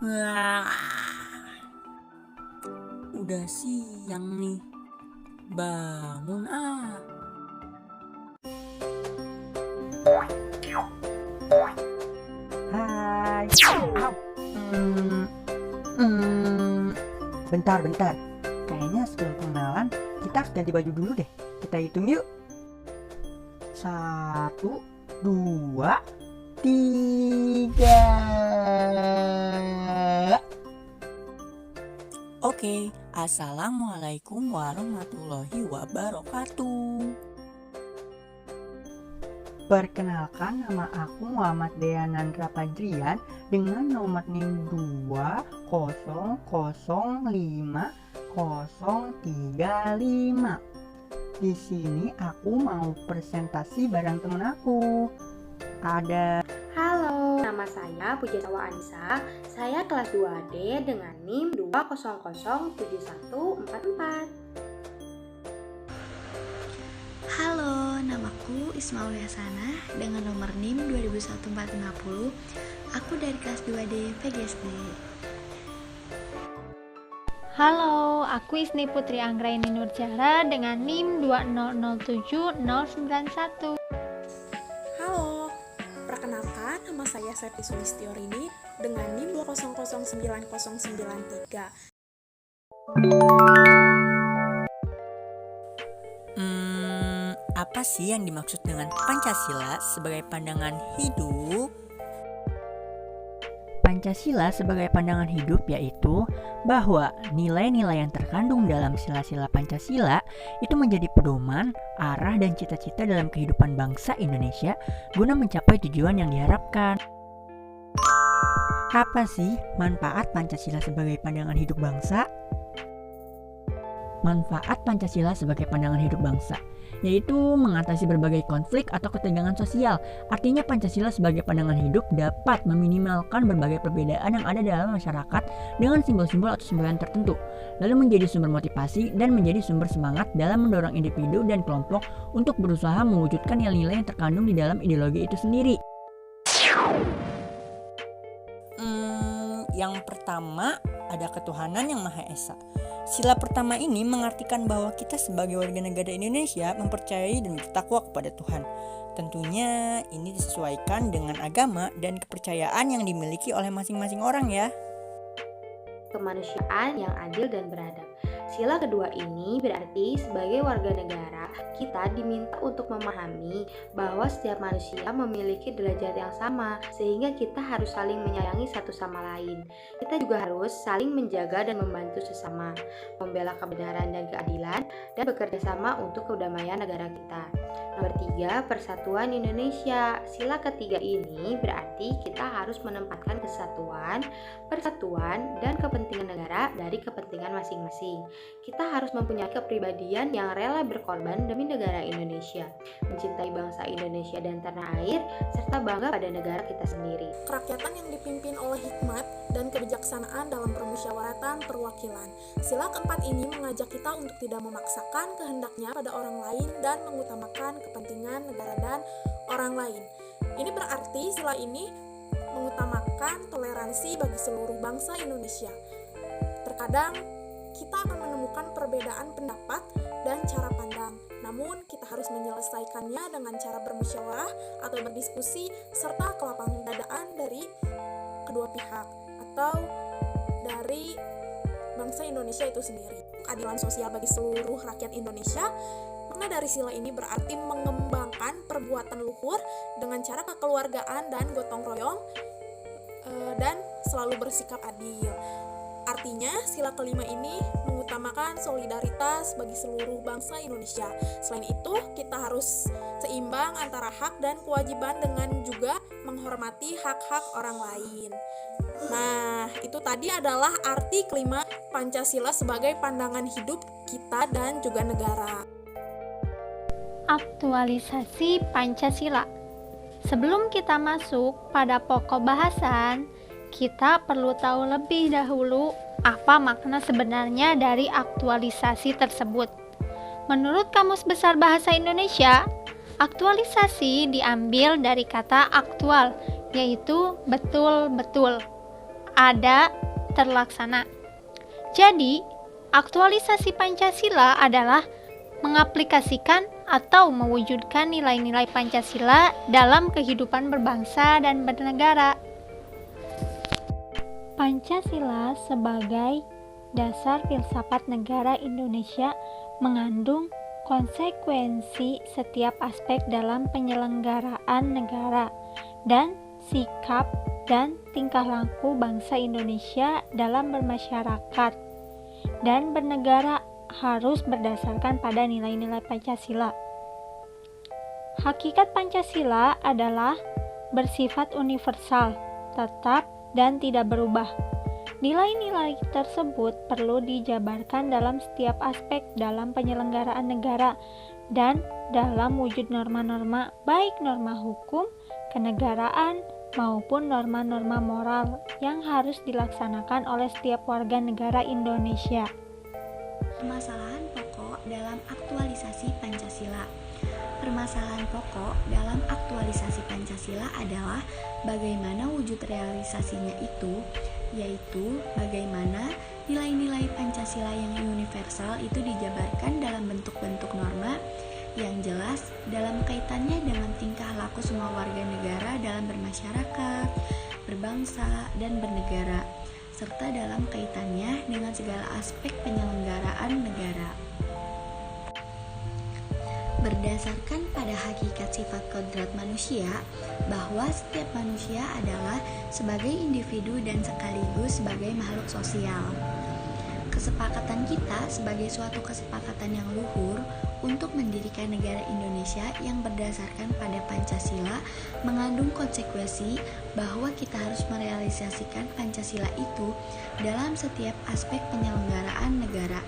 Wah, udah siang nih. Bangun ah. Hai. Au. Bentar. Kayaknya sebelum kenalan kita harus ganti baju dulu deh. Kita hitung yuk. 1, 2, 3. Oke, assalamualaikum warahmatullahi wabarakatuh. Perkenalkan, nama aku Muhammad Deanandra Padrian dengan nomor NIM 2005035. Di sini aku mau presentasi bareng temen aku. Ada Halo, nama saya Pujasawa Anissa. Saya kelas 2D dengan NIM 2007144. Halo, namaku Ismaul Yasana dengan nomor NIM 21450. Aku dari kelas 2D PGSD. Halo, aku Isni Putri Anggraini Nurjara dengan NIM 2007091. Halo, perkenalkan nama saya Septi Sulistiorini dengan NIM 2009093. Apa sih yang dimaksud dengan Pancasila sebagai pandangan hidup? Pancasila sebagai pandangan hidup yaitu bahwa nilai-nilai yang terkandung dalam sila-sila Pancasila itu menjadi pedoman, arah, dan cita-cita dalam kehidupan bangsa Indonesia guna mencapai tujuan yang diharapkan. Apa sih manfaat Pancasila sebagai pandangan hidup bangsa? Manfaat Pancasila sebagai pandangan hidup bangsa yaitu mengatasi berbagai konflik atau ketegangan sosial. Artinya Pancasila sebagai pandangan hidup dapat meminimalkan berbagai perbedaan yang ada dalam masyarakat dengan simbol-simbol atau semboyan tertentu, lalu menjadi sumber motivasi dan menjadi sumber semangat dalam mendorong individu dan kelompok untuk berusaha mewujudkan nilai-nilai yang terkandung di dalam ideologi itu sendiri. Yang pertama, ada ketuhanan yang Maha Esa. Sila pertama ini mengartikan bahwa kita sebagai warga negara Indonesia mempercayai dan bertakwa kepada Tuhan. Tentunya ini disesuaikan dengan agama dan kepercayaan yang dimiliki oleh masing-masing orang ya. Kemanusiaan yang adil dan beradab. Sila kedua ini berarti sebagai warga negara kita diminta untuk memahami bahwa setiap manusia memiliki derajat yang sama, sehingga kita harus saling menyayangi satu sama lain. Kita juga harus saling menjaga dan membantu sesama, membela kebenaran dan keadilan, dan bekerja sama untuk kedamaian negara kita. Nomor 3, Persatuan Indonesia. Sila ketiga ini berarti kita harus menempatkan kesatuan, persatuan, dan kepentingan negara dari kepentingan masing-masing. Kita harus mempunyai kepribadian yang rela berkorban demi negara Indonesia, mencintai bangsa Indonesia dan tanah air, serta bangga pada negara kita sendiri. Kerakyatan yang dipimpin oleh hikmat dan kebijaksanaan dalam permusyawaratan perwakilan. Sila keempat ini mengajak kita untuk tidak memaksakan kehendaknya pada orang lain dan mengutamakan kepentingan negara dan orang lain. Ini berarti sila ini mengutamakan toleransi bagi seluruh bangsa Indonesia. Terkadang kita akan menemukan perbedaan pendapat dan cara pandang, namun kita harus menyelesaikannya dengan cara bermusyawarah atau berdiskusi serta kelapangan dadaan dari kedua pihak atau dari bangsa Indonesia itu sendiri. Keadilan sosial bagi seluruh rakyat Indonesia. Makna dari sila ini berarti mengembangkan perbuatan luhur dengan cara kekeluargaan dan gotong royong dan selalu bersikap adil. Artinya, sila kelima ini mengutamakan solidaritas bagi seluruh bangsa Indonesia. Selain itu, kita harus seimbang antara hak dan kewajiban dengan juga menghormati hak-hak orang lain. Nah, itu tadi adalah arti kelima Pancasila sebagai pandangan hidup kita dan juga negara. Aktualisasi Pancasila. Sebelum kita masuk pada pokok bahasan, kita perlu tahu lebih dahulu apa makna sebenarnya dari aktualisasi tersebut. Menurut Kamus Besar Bahasa Indonesia, aktualisasi diambil dari kata aktual, yaitu betul-betul. ada terlaksana. Jadi, aktualisasi Pancasila adalah mengaplikasikan atau mewujudkan nilai-nilai Pancasila dalam kehidupan berbangsa dan bernegara. Pancasila sebagai dasar filsafat negara Indonesia mengandung konsekuensi setiap aspek dalam penyelenggaraan negara dan sikap dan tingkah laku bangsa Indonesia dalam bermasyarakat dan bernegara harus berdasarkan pada nilai-nilai Pancasila. Hakikat Pancasila adalah bersifat universal, tetap, dan tidak berubah. Nilai-nilai tersebut perlu dijabarkan dalam setiap aspek dalam penyelenggaraan negara dan dalam wujud norma-norma, baik norma hukum, kenegaraan, maupun norma-norma moral yang harus dilaksanakan oleh setiap warga negara Indonesia. Permasalahan pokok dalam aktualisasi Pancasila. Permasalahan pokok dalam aktualisasi Pancasila adalah bagaimana wujud realisasinya itu, yaitu bagaimana nilai-nilai Pancasila yang universal itu dijabarkan dalam bentuk-bentuk norma yang jelas dalam kaitannya dengan tingkah laku semua warga negara dalam bermasyarakat, berbangsa, dan bernegara, serta dalam kaitannya dengan segala aspek penyelenggaraan negara. Berdasarkan pada hakikat sifat kodrat manusia, bahwa setiap manusia adalah sebagai individu dan sekaligus sebagai makhluk sosial. Kesepakatan kita sebagai suatu kesepakatan yang luhur untuk mendirikan negara Indonesia yang berdasarkan pada Pancasila mengandung konsekuensi bahwa kita harus merealisasikan Pancasila itu dalam setiap aspek penyelenggaraan negara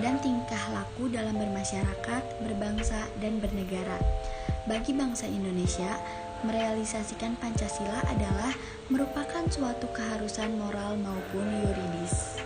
dan tingkah laku dalam bermasyarakat, berbangsa, dan bernegara. Bagi bangsa Indonesia, merealisasikan Pancasila adalah merupakan suatu keharusan moral maupun yuridis.